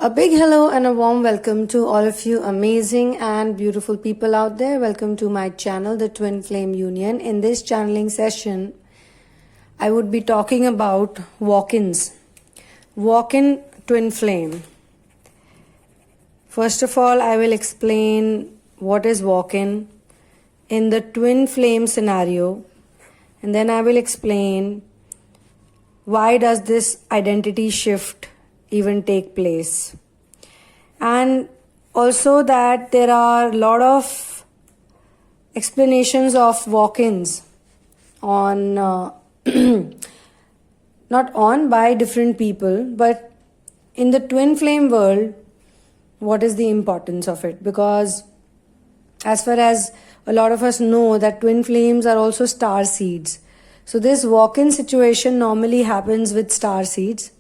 A big hello and a warm welcome to all of you amazing and beautiful people out there. Welcome to my channel, the Twinflame Union. In this channeling session, I would be talking about walk-ins. Walk-in twin flame. First of all, I will explain what is walk-in in the twin flame scenario, and then I will explain why does this identity shift even take place, and also that there are a lot of explanations of walk-ins on not on by different people, but in the twin flame world, what is the importance of it? Because as far as a lot of us know, that twin flames are also star seeds. So this walk-in situation normally happens with star seeds.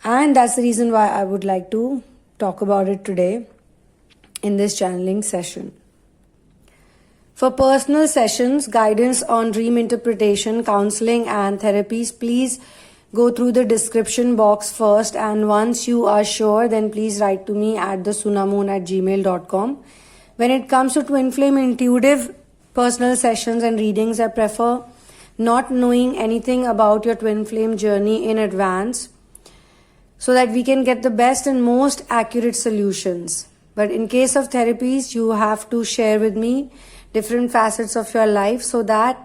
And that's the reason why I would like to talk about it today in this channeling session. For personal sessions, guidance on dream interpretation, counseling and therapies, please go through the description box first, and once you are sure, then please write to me at thesunamoon@gmail.com. When it comes to twin flame intuitive personal sessions and readings, I prefer not knowing anything about your twin flame journey in advance, so that we can get the best and most accurate solutions. But in case of therapies, you have to share with me different facets of your life so that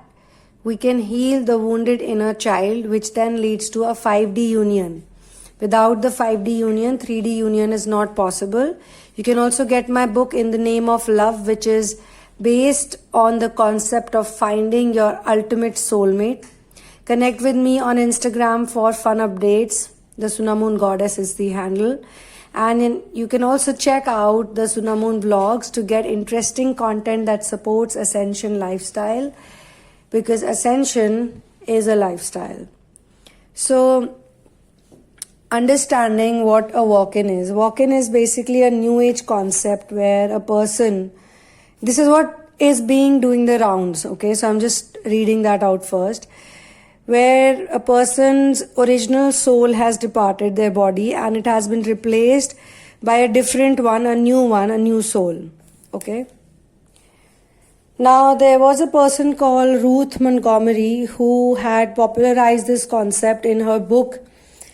we can heal the wounded inner child, which then leads to a 5D union. Without the 5D union, 3D union is not possible. You can also get my book In the Name of Love, which is based on the concept of finding your ultimate soulmate. Connect with me on Instagram for fun updates. The Sunamoon Goddess is the handle. And you can also check out the Sunamoon vlogs to get interesting content that supports Ascension lifestyle, because Ascension is a lifestyle. So, understanding what a walk-in is. Walk-in is basically a new age concept where a person, this is what is doing the rounds, okay? So I'm just reading that out first. Where a person's original soul has departed their body and it has been replaced by a different one, a new soul. Okay. Now, there was a person called Ruth Montgomery who had popularized this concept in her book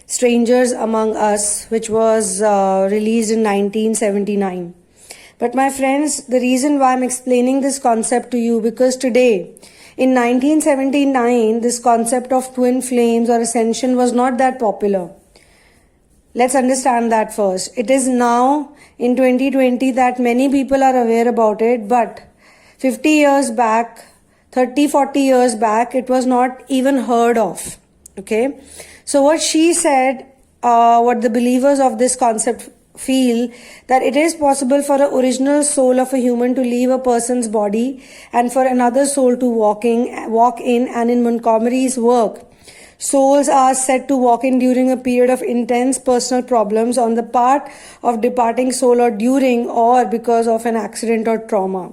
Strangers Among Us, which was released in 1979. But my friends, the reason why I'm explaining this concept to you, because today, in 1979, this concept of twin flames or ascension was not that popular. Let's understand that first. It is now in 2020 that many people are aware about it, but 50 years back, 30, 40 years back, it was not even heard of. Okay? So what she said, what the believers of this concept feel, that it is possible for an original soul of a human to leave a person's body and for another soul to walk in, and in Montgomery's work, souls are said to walk in during a period of intense personal problems on the part of departing soul, or during or because of an accident or trauma.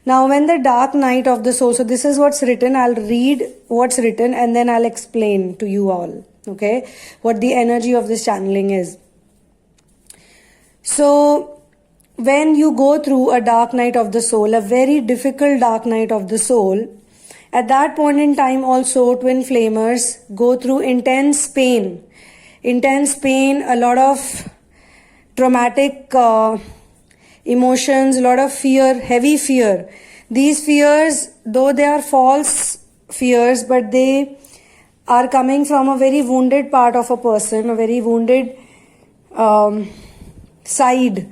Now, when the dark night of the soul, so this is what's written, I'll read what's written and then I'll explain to you all, okay, what the energy of this channeling is. So, when you go through a dark night of the soul, a very difficult dark night of the soul, at that point in time also twin flamers go through intense pain, a lot of traumatic emotions, a lot of fear, heavy fear. These fears, though they are false fears, but they are coming from a very wounded part of a person, a very wounded side,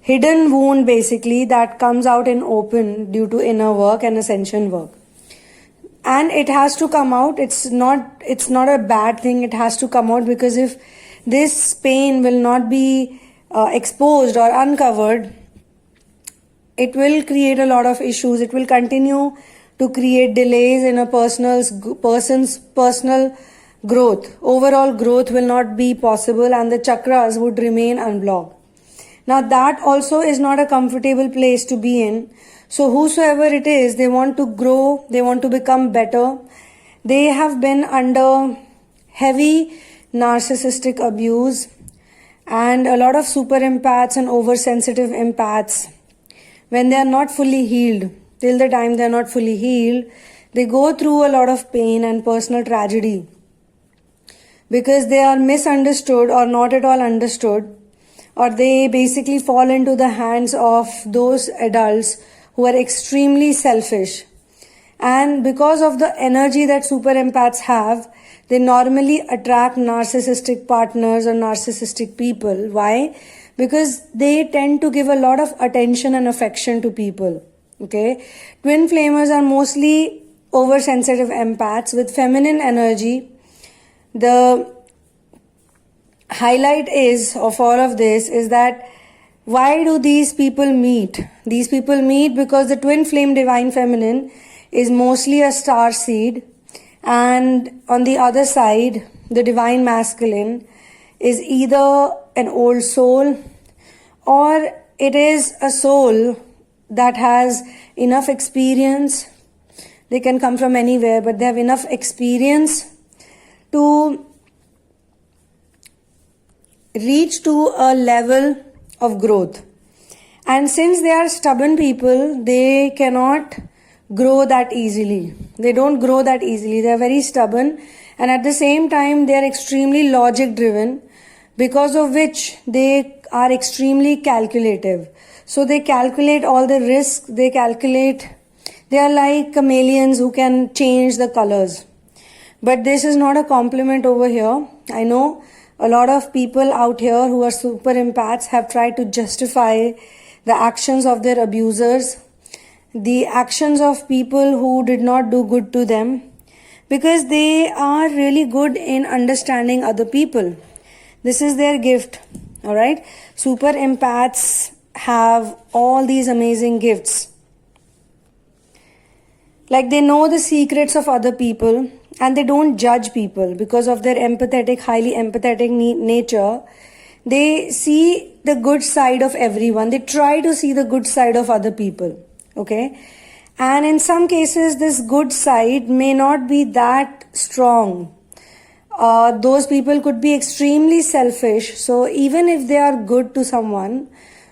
hidden wound basically, that comes out in open due to inner work and ascension work. And it has to come out. It's not a bad thing. It has to come out, because if this pain will not be exposed or uncovered, it will create a lot of issues. It will continue to create delays in a person's personal growth. Overall growth will not be possible and the chakras would remain unblocked. Now, that also is not a comfortable place to be in. So whosoever it is, they want to grow, they want to become better. They have been under heavy narcissistic abuse And a lot of super empaths and oversensitive empaths, when they are not fully healed, till the time they are not fully healed, they go through a lot of pain and personal tragedy because they are misunderstood or not at all understood, or they basically fall into the hands of those adults who are extremely selfish. And because of the energy that super empaths have, they normally attract narcissistic partners or narcissistic people. Why? Because they tend to give a lot of attention and affection to people. Okay? Twin flamers are mostly oversensitive empaths with feminine energy. The highlight is of all of this is that why do these people meet? These people meet because the twin flame divine feminine is mostly a star seed, and on the other side, the divine masculine is either an old soul or it is a soul that has enough experience. They can come from anywhere, but they have enough experience to reach to a level of growth. And since they are stubborn people, they cannot grow that easily. They don't grow that easily. They are very stubborn, and at the same time they are extremely logic driven, because of which they are extremely calculative. So they calculate all the risks, they are like chameleons who can change the colors. But this is not a compliment over here. I know a lot of people out here who are super empaths have tried to justify the actions of their abusers, the actions of people who did not do good to them, because they are really good in understanding other people. This is their gift. Alright? Super empaths have all these amazing gifts. Like, they know the secrets of other people and they don't judge people because of their empathetic, highly empathetic nature. They see the good side of everyone. They try to see the good side of other people. Okay? And in some cases, this good side may not be that strong. Those people could be extremely selfish. So even if they are good to someone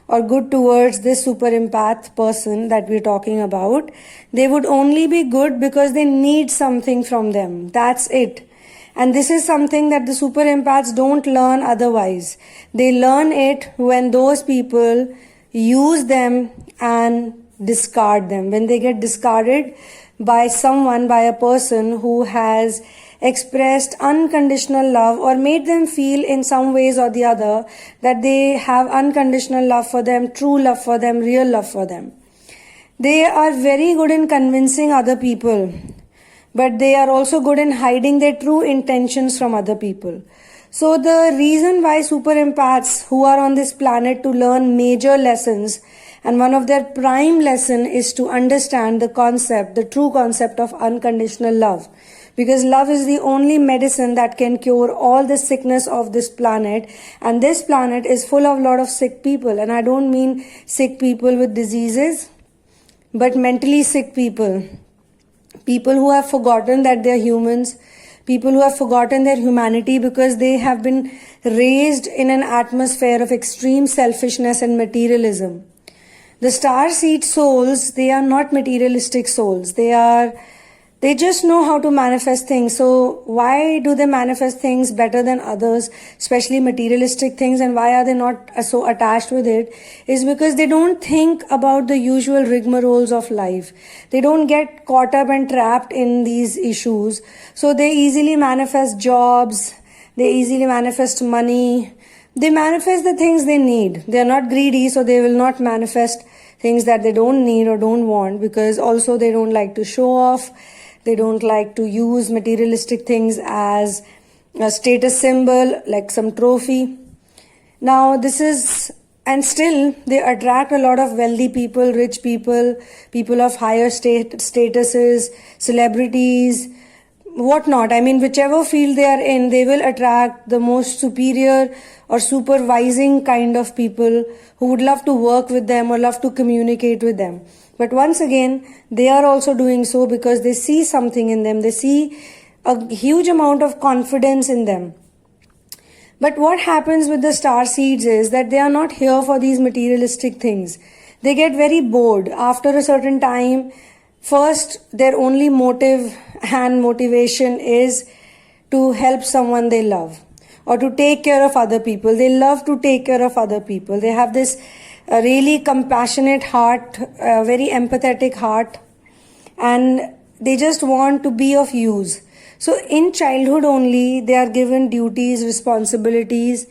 or good towards this super empath person that we're talking about, they would only be good because they need something from them. That's it. And this is something that the super empaths don't learn otherwise. They learn it when those people use them and discard them. When they get discarded by someone, by a person who has expressed unconditional love or made them feel in some ways or the other that they have unconditional love for them, true love for them, real love for them. They are very good in convincing other people, but they are also good in hiding their true intentions from other people. So the reason why super empaths who are on this planet to learn major lessons, and one of their prime lesson is to understand the concept, the true concept of unconditional love. Because love is the only medicine that can cure all the sickness of this planet. And this planet is full of a lot of sick people. And I don't mean sick people with diseases, but mentally sick people. People who have forgotten that they're humans. People who have forgotten their humanity because they have been raised in an atmosphere of extreme selfishness and materialism. The star seed souls, they are not materialistic souls. They just know how to manifest things. So why do they manifest things better than others, especially materialistic things, and why are they not so attached with it? Is because they don't think about the usual rigmaroles of life. They don't get caught up and trapped in these issues. So they easily manifest jobs, they easily manifest money, they manifest the things they need. They are not greedy, so they will not manifest things that they don't need or don't want, because also they don't like to show off. They don't like to use materialistic things as a status symbol, like some trophy. Now this is, and still they attract a lot of wealthy people, rich people, people of higher statuses, celebrities, whatnot. I mean, whichever field they are in, they will attract the most superior or supervising kind of people who would love to work with them or love to communicate with them. But once again, they are also doing so because they see something in them. They see a huge amount of confidence in them. But what happens with the star seeds is that they are not here for these materialistic things. They get very bored after a certain time. First, their only motive and motivation is to help someone they love or to take care of other people. They love to take care of other people. They have this really compassionate heart, very empathetic heart, and they just want to be of use. So in childhood only, they are given duties, responsibilities.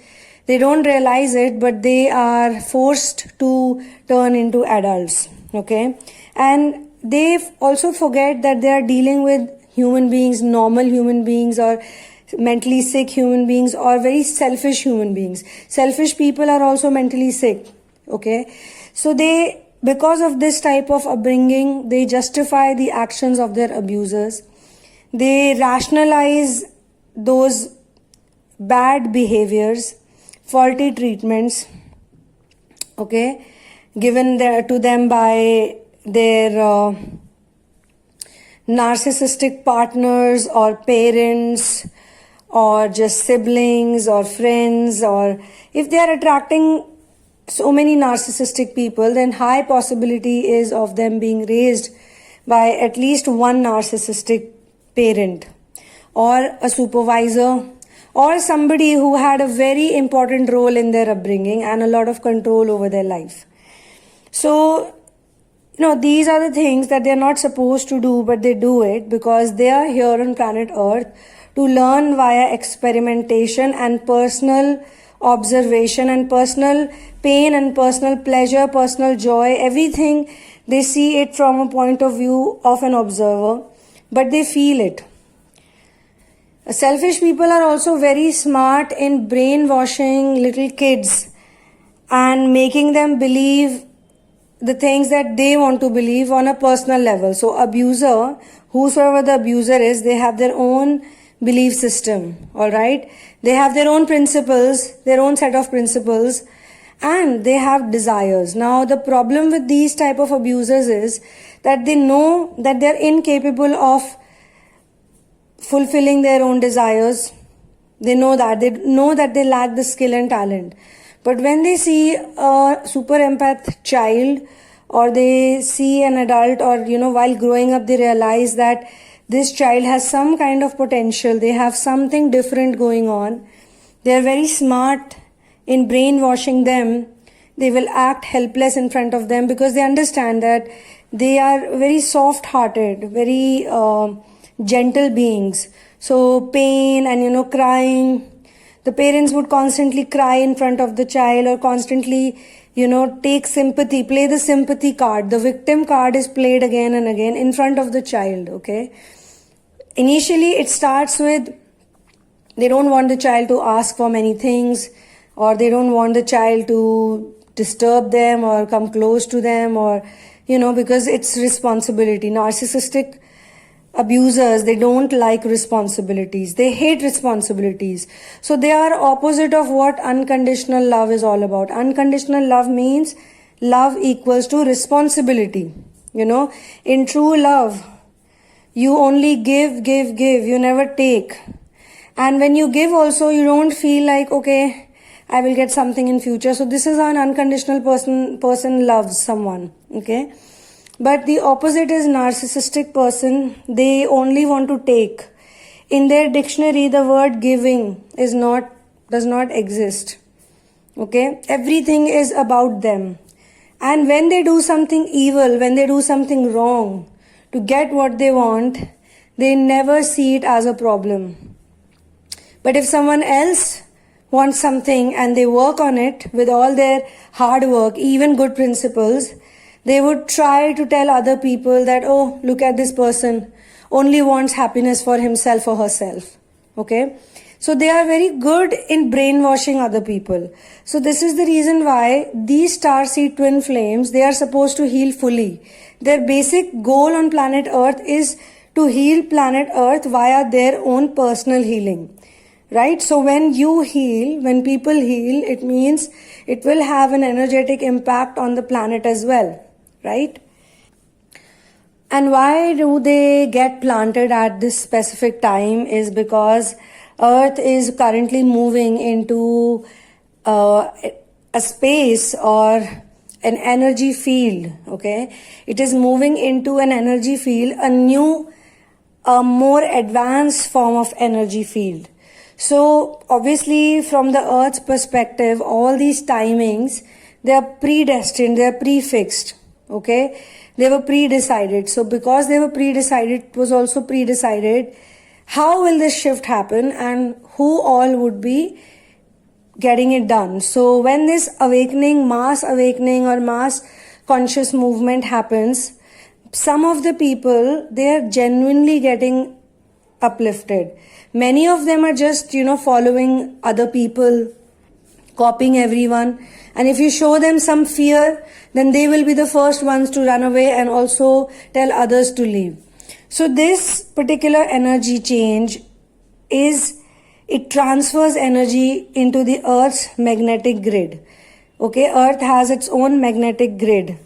They don't realize it, but they are forced to turn into adults. Okay? And they also forget that they are dealing with human beings, normal human beings, or mentally sick human beings, or very selfish human beings. Selfish people are also mentally sick. Okay? So because of this type of upbringing, they justify the actions of their abusers. They rationalize those bad behaviors, faulty treatments, okay, given to them by their narcissistic partners or parents or just siblings or friends, or if they are attracting so many narcissistic people, then high possibility is of them being raised by at least one narcissistic parent or a supervisor or somebody who had a very important role in their upbringing and a lot of control over their life. So, these are the things that they're not supposed to do, but they do it because they are here on planet Earth to learn via experimentation and personal observation and personal pain and personal pleasure, personal joy, everything. They see it from a point of view of an observer, but they feel it. Selfish people are also very smart in brainwashing little kids and making them believe the things that they want to believe on a personal level. So abuser, whosoever the abuser is, they have their own belief system, all right? They have their own principles, their own set of principles, and they have desires. Now, the problem with these type of abusers is that they know that they're incapable of fulfilling their own desires. They know that they lack the skill and talent. But when they see a super empath child, or they see an adult, or while growing up they realize that this child has some kind of potential, they have something different going on, they are very smart in brainwashing them. They will act helpless in front of them because they understand that they are very soft-hearted, very gentle beings. So pain and crying, the parents would constantly cry in front of the child, or constantly take sympathy, play the sympathy card. The victim card is played again and again in front of the child. Okay, initially it starts with they don't want the child to ask for many things, or they don't want the child to disturb them or come close to them, or because it's responsibility. Narcissistic abusers, they don't like responsibilities. They hate responsibilities. So they are opposite of what unconditional love is all about. Unconditional love means love equals to responsibility. In true love, you only give. You never take. And when you give also, you don't feel like, okay, I will get something in future. So this is how an unconditional person loves someone. Okay. But the opposite is narcissistic person. They only want to take. In their dictionary, the word giving does not exist. Okay? Everything is about them. And when they do something evil, when they do something wrong to get what they want, they never see it as a problem. But if someone else wants something and they work on it with all their hard work, even good principles, they would try to tell other people that, oh, look at this person, only wants happiness for himself or herself. Okay? So they are very good in brainwashing other people. So this is the reason why these starseed twin flames, they are supposed to heal fully. Their basic goal on planet Earth is to heal planet Earth via their own personal healing. Right? So when you heal, when people heal, it means it will have an energetic impact on the planet as well. Right? And why do they get planted at this specific time is because Earth is currently moving into a space or an energy field, okay? It is moving into an energy field, a new, a more advanced form of energy field. So obviously from the Earth's perspective, all these timings, they are predestined, they are prefixed, okay? They were pre-decided. So because they were pre-decided, it was also pre-decided how will this shift happen and who all would be getting it done. So when this awakening or mass conscious movement happens, some of the people, they are genuinely getting uplifted. Many of them are just, following other people, copying everyone. And if you show them some fear, then they will be the first ones to run away and also tell others to leave. So this particular energy change it transfers energy into the Earth's magnetic grid. Okay, Earth has its own magnetic grid.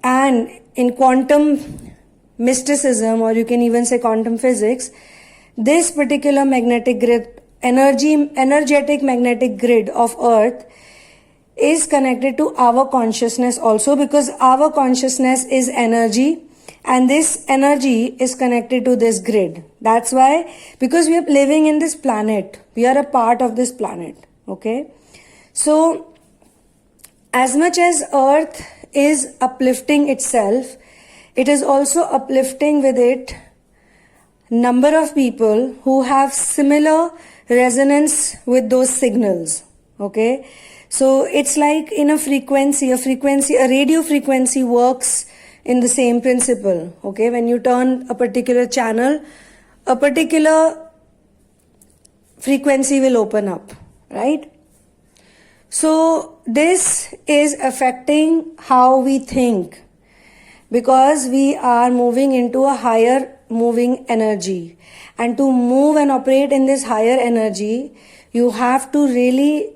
And in quantum mysticism, or you can even say quantum physics, this particular magnetic grid, energetic magnetic grid of Earth is connected to our consciousness also, because our consciousness is energy and this energy is connected to this grid. That's why, because we are living in this planet, we are a part of this planet, okay? So as much as Earth is uplifting itself, it is also uplifting with it number of people who have similar resonance with those signals, okay? So it's like in a radio frequency works in the same principle, okay? When you turn a particular channel, a particular frequency will open up, right? So this is affecting how we think, because we are moving into a higher moving energy. And to move and operate in this higher energy, you have to really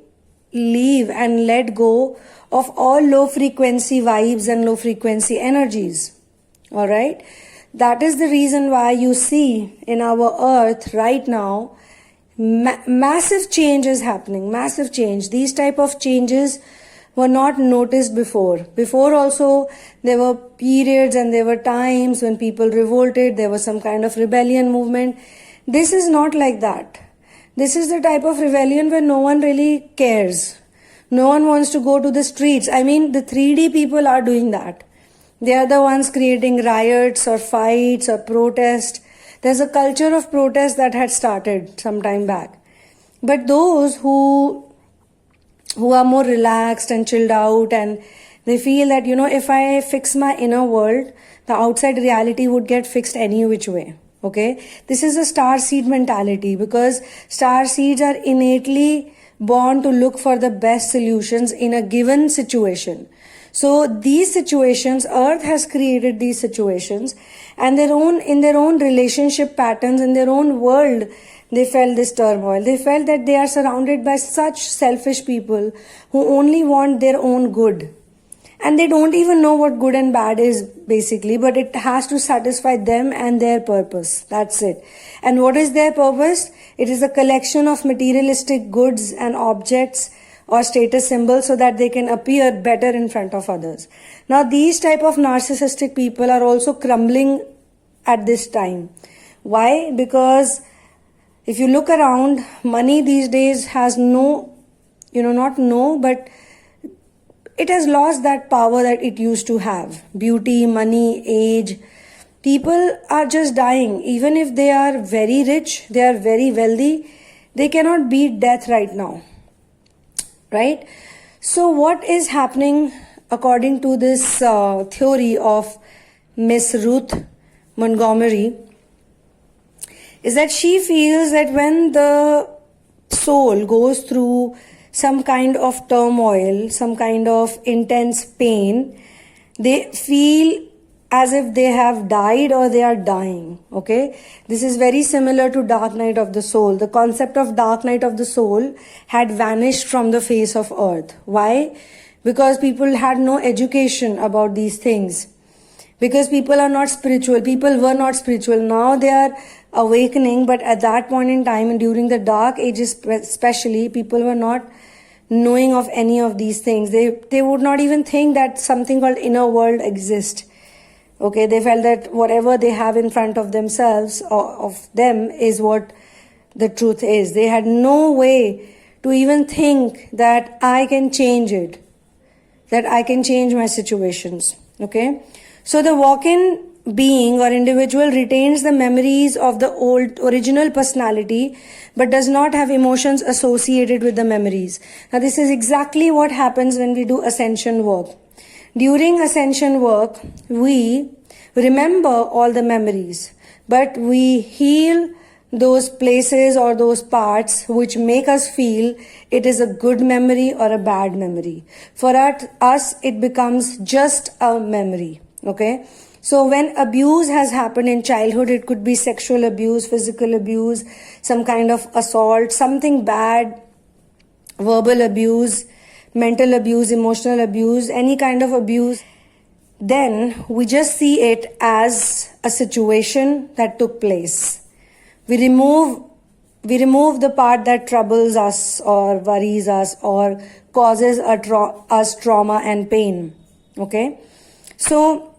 leave and let go of all low frequency vibes and low frequency energies. All right? That is the reason why you see in our Earth right now, massive change is happening, massive change. These type of changes were not noticed before. Before also, there were periods and there were times when people revolted, there was some kind of rebellion movement. This is not like that. This is the type of rebellion where no one really cares. No one wants to go to the streets. I mean, the 3D people are doing that. They are the ones creating riots or fights or protest. There's a culture of protest that had started some time back. But those who are more relaxed and chilled out, and they feel that, if I fix my inner world, the outside reality would get fixed any which way. Okay? This is a star seed mentality, because star seeds are innately born to look for the best solutions in a given situation. So these situations, Earth has created these situations, and in their own relationship patterns, in their own world, they felt this turmoil. They felt that they are surrounded by such selfish people who only want their own good. And they don't even know what good and bad is, basically, but it has to satisfy them and their purpose. That's it. And what is their purpose? It is a collection of materialistic goods and objects or status symbols so that they can appear better in front of others. Now, these type of narcissistic people are also crumbling at this time. Why? Because if you look around, money these days has but it has lost that power that it used to have. Beauty, money, age. People are just dying. Even if they are very rich, they are very wealthy, they cannot beat death right now. Right? So what is happening according to this theory of Miss Ruth Montgomery is that she feels that when the soul goes through some kind of turmoil, some kind of intense pain, they feel as if they have died or they are dying. Okay? This is very similar to dark night of the soul. The concept of dark night of the soul had vanished from the face of Earth. Why? Because people had no education about these things. Because people are not spiritual. People were not spiritual. Now they are awakening. But at that point in time, and during the dark ages especially, people were not knowing of any of these things. They would not even think that something called inner world exists. Okay, they felt that whatever they have in front of themselves or of them is what the truth is. They had no way to even think that I can change it, that I can change my situations. Okay, so the walk-in being or individual retains the memories of the old original personality but does not have emotions associated with the memories. Now this is exactly what happens when we do ascension work. During ascension work, we remember all the memories, but we heal those places or those parts which make us feel it is a good memory or a bad memory. For us, it becomes just a memory. Okay? So when abuse has happened in childhood, it could be sexual abuse, physical abuse, some kind of assault, something bad, verbal abuse, mental abuse, emotional abuse, any kind of abuse, then we just see it as a situation that took place. We remove the part that troubles us or worries us or causes us trauma and pain. Okay? So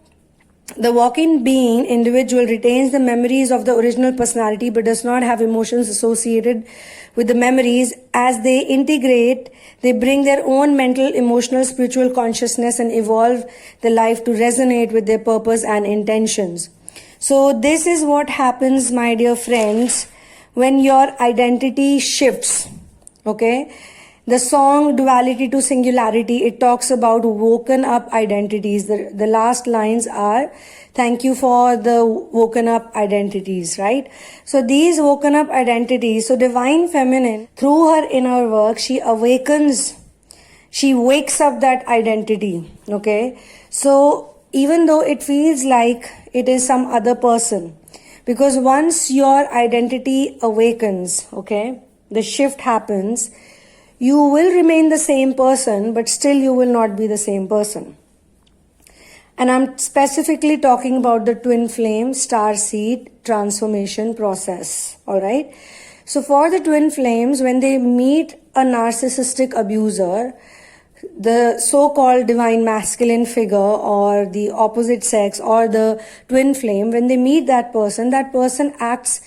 the walk-in being individual retains the memories of the original personality but does not have emotions associated with the memories. As they integrate, they bring their own mental, emotional, spiritual consciousness and evolve the life to resonate with their purpose and intentions. So this is what happens, my dear friends, when your identity shifts. Okay? The song Duality to Singularity, it talks about woken up identities. The last lines are, thank you for the woken up identities, right? So these woken up identities, so Divine Feminine, through her inner work, she awakens, she wakes up that identity, okay? So even though it feels like it is some other person, because once your identity awakens, okay, the shift happens, you will remain the same person, but still you will not be the same person. And I'm specifically talking about the twin flame starseed transformation process. Alright? So for the twin flames, when they meet a narcissistic abuser, the so-called divine masculine figure or the opposite sex or the twin flame, when they meet that person acts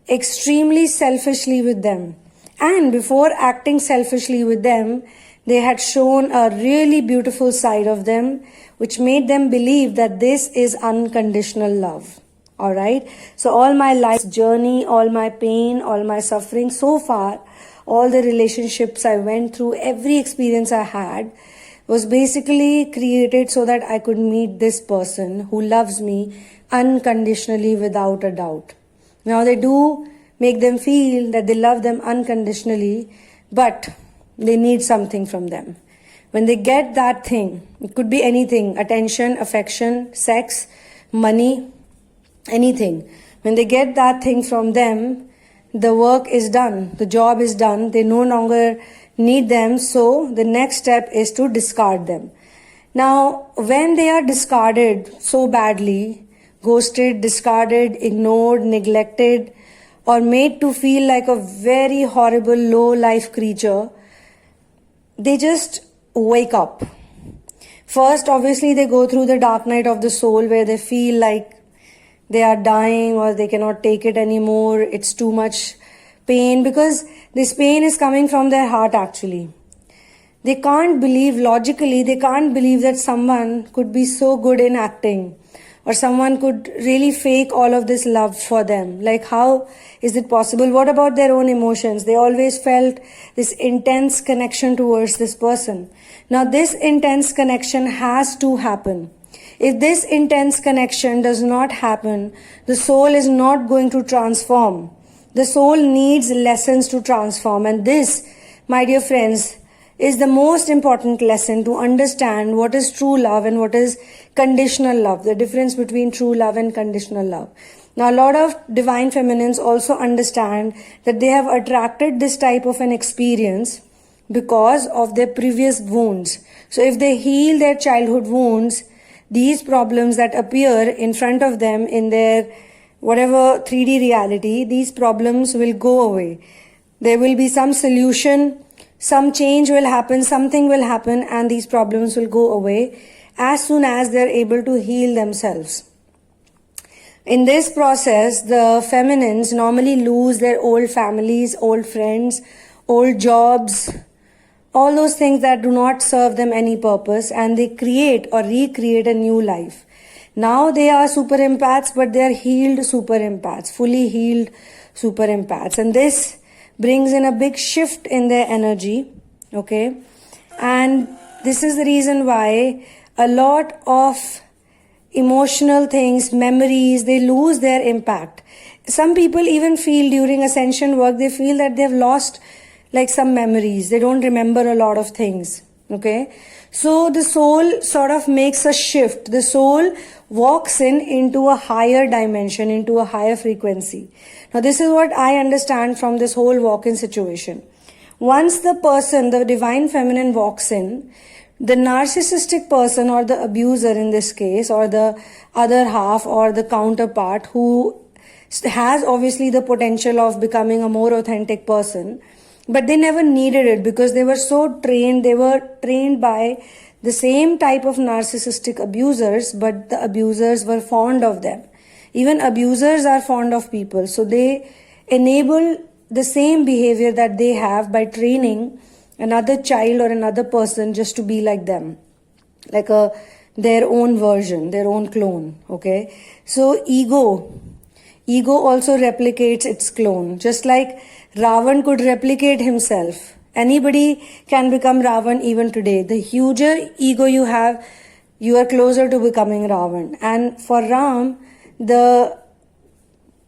extremely selfishly with them. And before acting selfishly with them, they had shown a really beautiful side of them, which made them believe that this is unconditional love. Alright? So all my life's journey, all my pain, all my suffering so far, all the relationships I went through, every experience I had was basically created so that I could meet this person who loves me unconditionally without a doubt. Now they do make them feel that they love them unconditionally, but they need something from them. When they get that thing, it could be anything, attention, affection, sex, money, anything. When they get that thing from them, the work is done, the job is done, they no longer need them, so the next step is to discard them. Now, when they are discarded so badly, ghosted, discarded, ignored, neglected, or made to feel like a very horrible low-life creature, they just wake up. First, obviously, they go through the dark night of the soul where they feel like they are dying or they cannot take it anymore. It's too much pain, because this pain is coming from their heart actually. They can't believe, logically, they can't believe that someone could be so good in acting, or someone could really fake all of this love for them. Like, how is it possible? What about their own emotions? They always felt this intense connection towards this person. Now, this intense connection has to happen. If this intense connection does not happen, the soul is not going to transform. The soul needs lessons to transform. And this, my dear friends, is the most important lesson to understand what is true love and what is conditional love, the difference between true love and conditional love. Now, a lot of divine feminines also understand that they have attracted this type of an experience because of their previous wounds. So if they heal their childhood wounds, these problems that appear in front of them in their whatever 3D reality, these problems will go away. There will be some solution, some change will happen, something will happen, and these problems will go away as soon as they're able to heal themselves. In this process, the feminines normally lose their old families, old friends, old jobs, all those things that do not serve them any purpose, and they create or recreate a new life. Now they are super empaths, but they are healed super empaths, fully healed super empaths. And this brings in a big shift in their energy, okay? And this is the reason why a lot of emotional things, memories, they lose their impact. Some people even feel during ascension work, they feel that they've lost like some memories. They don't remember a lot of things, okay? So the soul sort of makes a shift. The soul walks into a higher dimension, into a higher frequency. Now this is what I understand from this whole walk-in situation. Once the person, the divine feminine walks in, the narcissistic person or the abuser in this case, or the other half or the counterpart who has obviously the potential of becoming a more authentic person, but they never needed it because they were so trained. They were trained by the same type of narcissistic abusers, but the abusers were fond of them. Even abusers are fond of people. So they enable the same behavior that they have by training another child or another person just to be like them, like their own version, their own clone, okay? So ego also replicates its clone, just like Ravan could replicate himself. Anybody can become Ravan even today. The huger ego you have, you are closer to becoming Ravan. And for Ram, the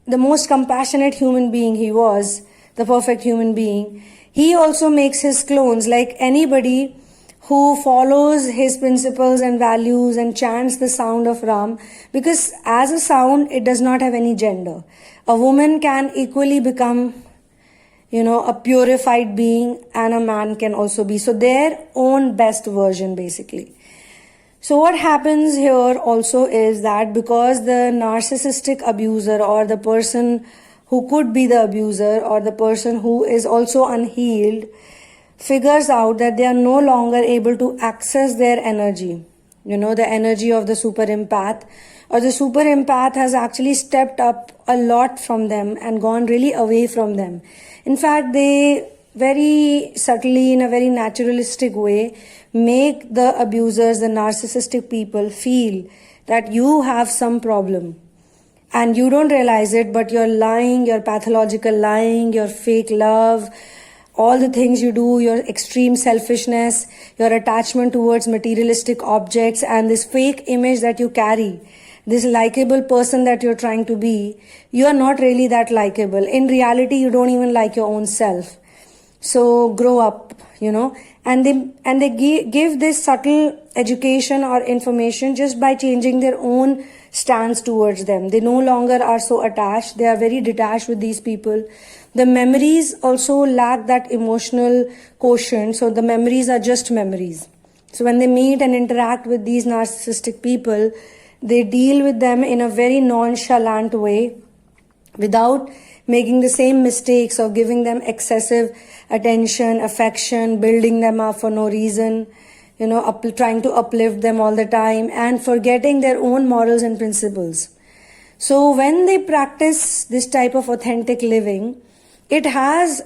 most compassionate human being he was, the perfect human being, he also makes his clones. Like anybody who follows his principles and values and chants the sound of Ram, because as a sound, it does not have any gender. A woman can equally become, a purified being, and a man can also be. So their own best version, basically. So what happens here also is that because the narcissistic abuser or the person who could be the abuser or the person who is also unhealed figures out that they are no longer able to access their energy, the energy of the super empath, or the super empath has actually stepped up a lot from them and gone really away from them. In fact, they very subtly, in a very naturalistic way, make the abusers, the narcissistic people feel that you have some problem. And you don't realize it, but you're lying, your pathological lying, your fake love, all the things you do, your extreme selfishness, your attachment towards materialistic objects, and this fake image that you carry, this likable person that you're trying to be, you are not really that likable. In reality, you don't even like your own self. So grow up, and they give this subtle education or information just by changing their own stance towards them. They no longer are so attached. They are very detached with these people. The memories also lack that emotional quotient. So the memories are just memories. So when they meet and interact with these narcissistic people, they deal with them in a very nonchalant way without making the same mistakes of giving them excessive attention, affection, building them up for no reason, trying to uplift them all the time and forgetting their own morals and principles. So when they practice this type of authentic living, it has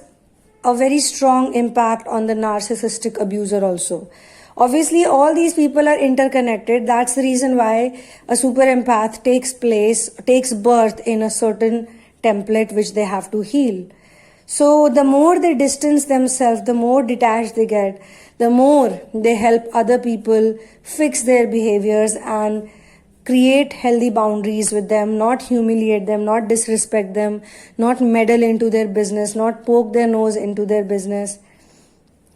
a very strong impact on the narcissistic abuser also. Obviously, all these people are interconnected. That's the reason why a super empath takes birth in a certain template which they have to heal. So the more they distance themselves, the more detached they get, the more they help other people fix their behaviors and create healthy boundaries with them, not humiliate them, not disrespect them, not meddle into their business, not poke their nose into their business,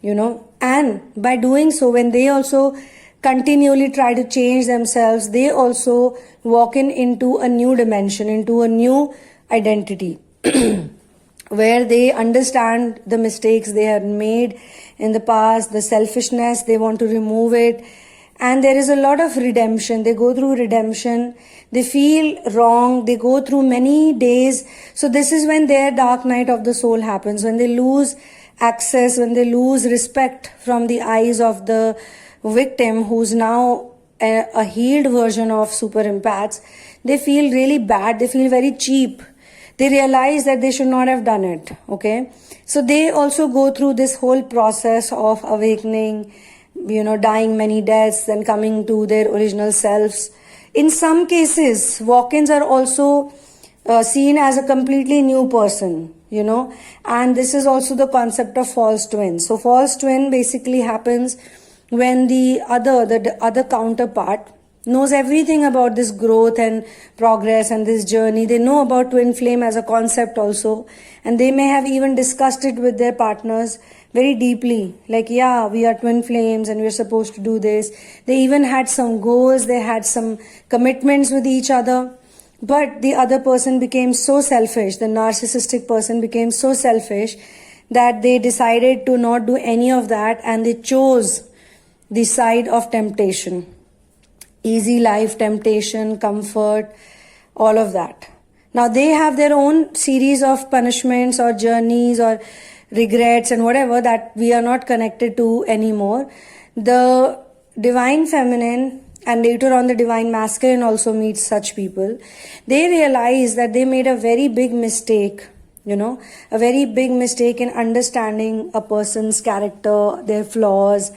And by doing so, when they also continually try to change themselves, they also walk into a new dimension, into a new identity where they understand the mistakes they had made in the past, the selfishness, they want to remove it, And there is a lot of redemption. They go through redemption. They feel wrong. They go through many days. So this is when their dark night of the soul happens, when they lose access, when they lose respect from the eyes of the victim, who's now a healed version of super empaths. They feel really bad. They feel very cheap. They realize that they should not have done it. Okay. So they also go through this whole process of awakening, dying many deaths, then coming to their original selves. In some cases, walk-ins are also seen as a completely new person, and this is also the concept of false twin. So false twin basically happens when the other counterpart knows everything about this growth and progress and this journey. They know about twin flame as a concept also, and they may have even discussed it with their partners very deeply, like, yeah, we are twin flames and we're supposed to do this. They even had some goals, they had some commitments with each other, but the other person became so selfish, the narcissistic person became so selfish that they decided to not do any of that, and they chose the side of temptation. Easy life, temptation, comfort, all of that. Now they have their own series of punishments or journeys or regrets and whatever that we are not connected to anymore. The divine feminine and later on the divine masculine also meets such people. They realize that they made a very big mistake, a very big mistake in understanding a person's character, their flaws,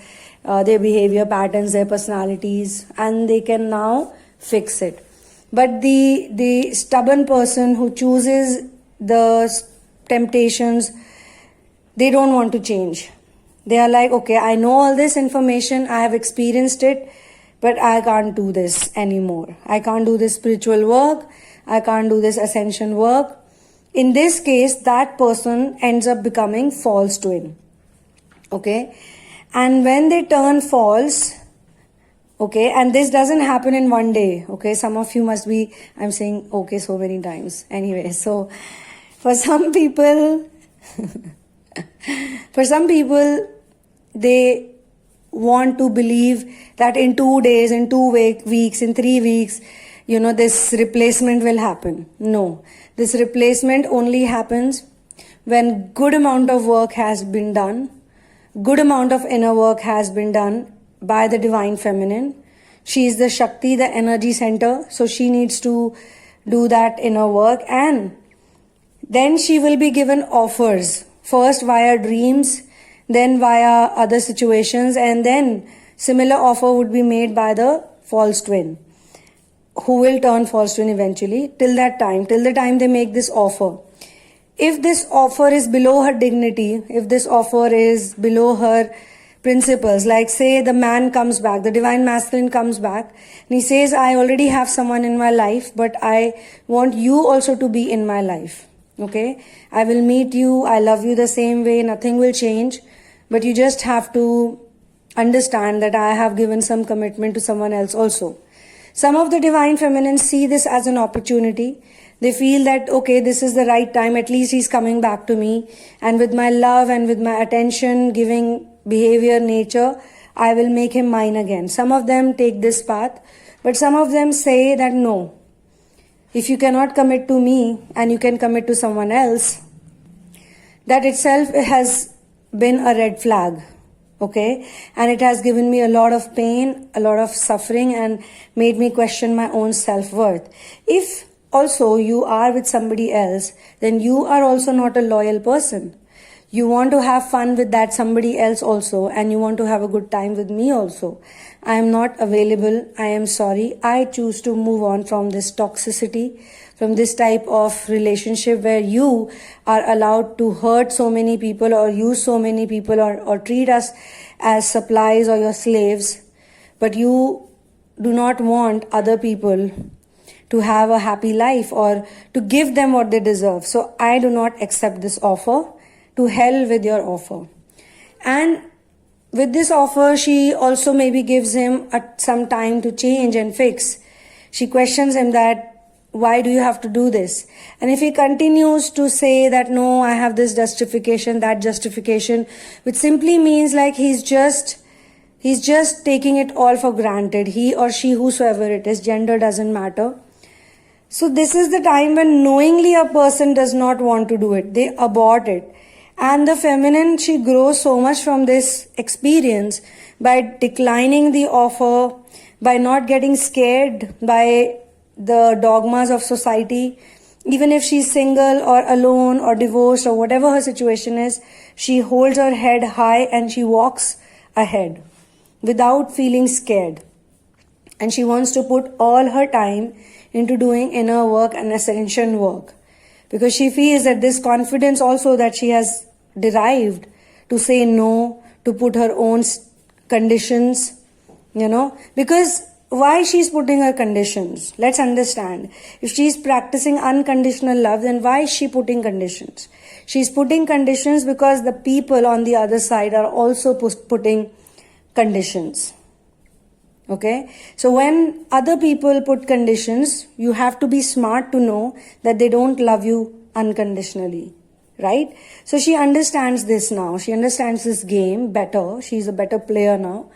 their behavior patterns, their personalities, and they can now fix it. But the stubborn person who chooses the temptations, they don't want to change. They are like, okay, I know all this information, I have experienced it, but I can't do this anymore. I can't do this spiritual work, I can't do this ascension work. In this case, that person ends up becoming false twin. Okay? And when they turn false, okay, and this doesn't happen in one day, okay, some of you must be, I'm saying okay so many times. Anyway, so for some people, they want to believe that in 2 days, in 2 weeks, in 3 weeks, this replacement will happen. No, this replacement only happens when good amount of work has been done. Good amount of inner work has been done by the divine feminine. She is the Shakti, the energy center. So she needs to do that inner work, and then she will be given offers. First via dreams, then via other situations, and then similar offer would be made by the false twin, who will turn false twin eventually. Till the time they make this offer. If this offer is below her dignity, if this offer is below her principles, like say the man comes back, the divine masculine comes back, and he says, I already have someone in my life, but I want you also to be in my life. Okay? I will meet you, I love you the same way, nothing will change, but you just have to understand that I have given some commitment to someone else also. Some of the divine feminines see this as an opportunity. They feel that, okay, this is the right time, at least he's coming back to me, and with my love and with my attention giving behavior, nature, I will make him mine again. Some of them take this path, but some of them say that no, if you cannot commit to me and you can commit to someone else, that itself has been a red flag. Okay, and it has given me a lot of pain, a lot of suffering, and made me question my own self-worth. If also you are with somebody else, then you are also not a loyal person. You want to have fun with that somebody else also, and you want to have a good time with me also. I am not available. I am sorry. I choose to move on from this toxicity, from this type of relationship where you are allowed to hurt so many people or use so many people or treat us as supplies or your slaves, but you do not want other people to have a happy life or to give them what they deserve. So I do not accept this offer. To hell with your offer. And with this offer, she also maybe gives him some time to change and fix. She questions him that, why do you have to do this? And if he continues to say that, no, I have this justification, that justification, which simply means like he's just He's just taking it all for granted. He or she, whosoever it is, gender doesn't matter. So this is the time when knowingly a person does not want to do it. They abort it. And the feminine, she grows so much from this experience by declining the offer, by not getting scared by the dogmas of society. Even if she's single or alone or divorced or whatever her situation is, she holds her head high and she walks ahead without feeling scared. And she wants to put all her time into doing inner work and ascension work, because she feels that this confidence also that she has derived to say no, to put her own conditions, because why she's putting her conditions? Let's understand. If she's practicing unconditional love, then why is she putting conditions? She's putting conditions because the people on the other side are also putting conditions. Okay? So when other people put conditions, you have to be smart to know that they don't love you unconditionally. Right? So she understands this now. She understands this game better. She's a better player now.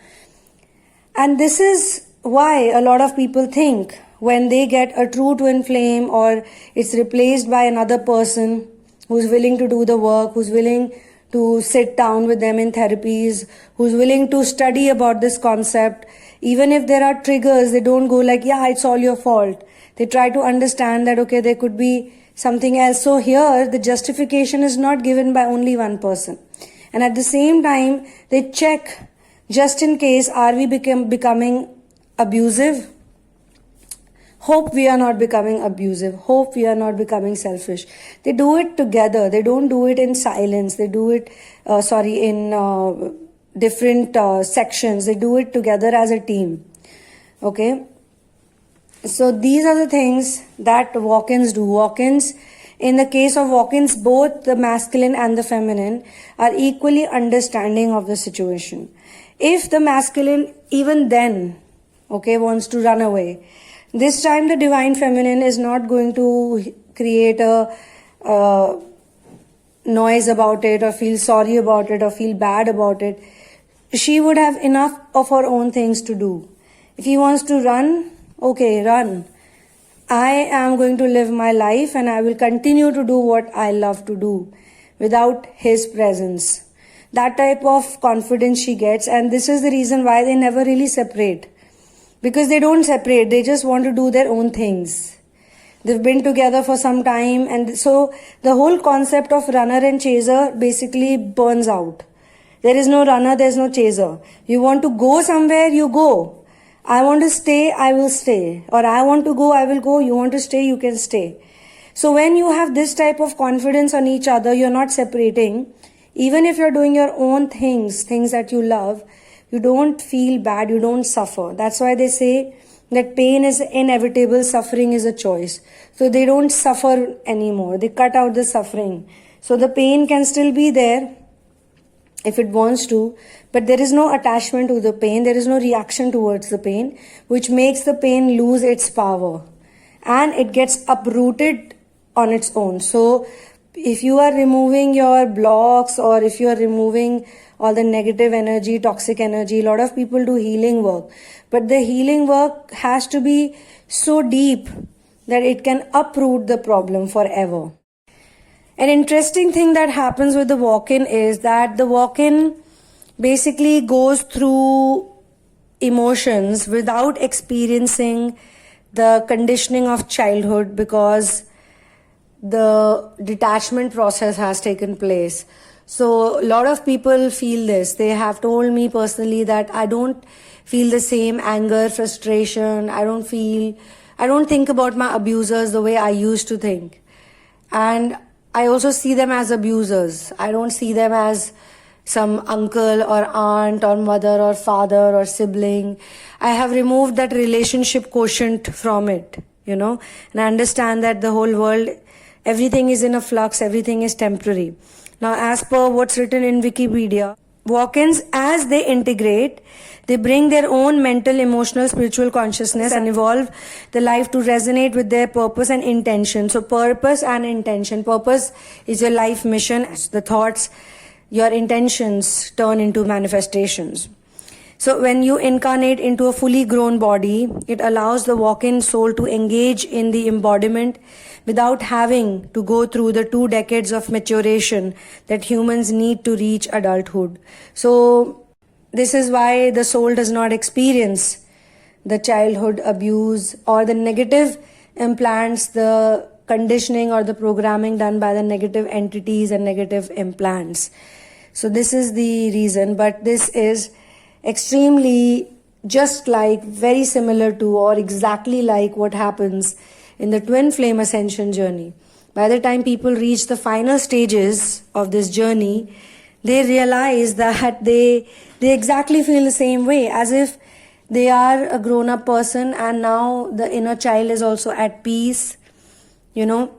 And this is why a lot of people think when they get a true twin flame or it's replaced by another person who's willing to do the work, who's willing to sit down with them in therapies, who's willing to study about this concept, even if there are triggers, they don't go like, yeah, it's all your fault. They try to understand that, okay, there could be something else. So here, the justification is not given by only one person. And at the same time, they check, just in case, are we becoming abusive? Hope we are not becoming abusive. Hope we are not becoming selfish. They do it together. They don't do it in silence. They do it, in different sections. They do it together as a team. Okay? So these are the things that walk-ins do. Walk-ins, in the case of walk-ins, both the masculine and the feminine are equally understanding of the situation. If the masculine, even then, wants to run away, this time the divine feminine is not going to create a noise about it or feel sorry about it or feel bad about it. She would have enough of her own things to do. If he wants to run, okay, run. I am going to live my life and I will continue to do what I love to do without his presence. That type of confidence she gets, and this is the reason why they never really separate. Because they don't separate, they just want to do their own things. They've been together for some time, and so the whole concept of runner and chaser basically burns out. There is no runner, there is no chaser. You want to go somewhere, you go. I want to stay, I will stay. Or I want to go, I will go. You want to stay, you can stay. So when you have this type of confidence on each other, you're not separating. Even if you're doing your own things that you love, you don't feel bad, you don't suffer. That's why they say that pain is inevitable, suffering is a choice. So they don't suffer anymore. They cut out the suffering. So the pain can still be there if it wants to, but there is no attachment to the pain, there is no reaction towards the pain, which makes the pain lose its power. And it gets uprooted on its own. So if you are removing your blocks or if you are removing all the negative energy, toxic energy, a lot of people do healing work. But the healing work has to be so deep that it can uproot the problem forever. An interesting thing that happens with the walk-in is that the walk-in basically goes through emotions without experiencing the conditioning of childhood because the detachment process has taken place. So a lot of people feel this. They have told me personally that I don't feel the same anger, frustration. I don't think about my abusers the way I used to think. And I also see them as abusers. I don't see them as some uncle or aunt or mother or father or sibling. I have removed that relationship quotient from it, and I understand that the whole world, everything is in a flux, everything is temporary. Now, as per what's written in Wikipedia, walk-ins, as they integrate, they bring their own mental, emotional, spiritual consciousness and evolve the life to resonate with their purpose and intention. So purpose and intention. Purpose is your life mission. The thoughts, your intentions turn into manifestations. So when you incarnate into a fully grown body, it allows the walk-in soul to engage in the embodiment without having to go through the 2 decades of maturation that humans need to reach adulthood. So this is why the soul does not experience the childhood abuse or the negative implants, the conditioning or the programming done by the negative entities and negative implants. So this is the reason, but this is extremely just like, very similar to, or exactly like what happens in the twin flame ascension journey. By the time people reach the final stages of this journey, they realize that they exactly feel the same way, as if they are a grown-up person and now the inner child is also at peace. You know,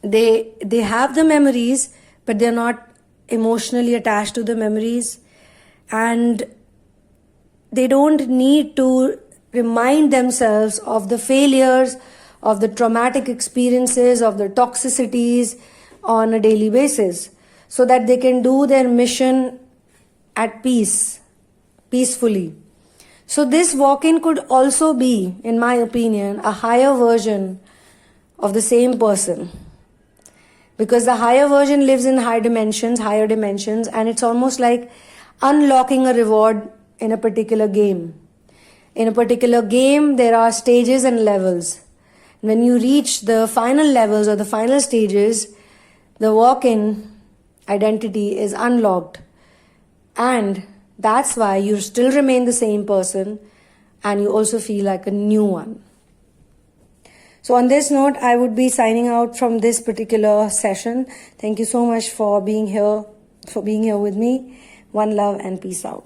they have the memories, but they're not emotionally attached to the memories, and they don't need to remind themselves of the failures, of the traumatic experiences, of the toxicities on a daily basis, so that they can do their mission at peace, peacefully. So this walk-in could also be, in my opinion, a higher version of the same person. Because the higher version lives in higher dimensions, and it's almost like unlocking a reward in a particular game. In a particular game, there are stages and levels. When you reach the final levels or the final stages, the walk-in identity is unlocked. And that's why you still remain the same person and you also feel like a new one. So on this note, I would be signing out from this particular session. Thank you so much for being here with me. One love and peace out.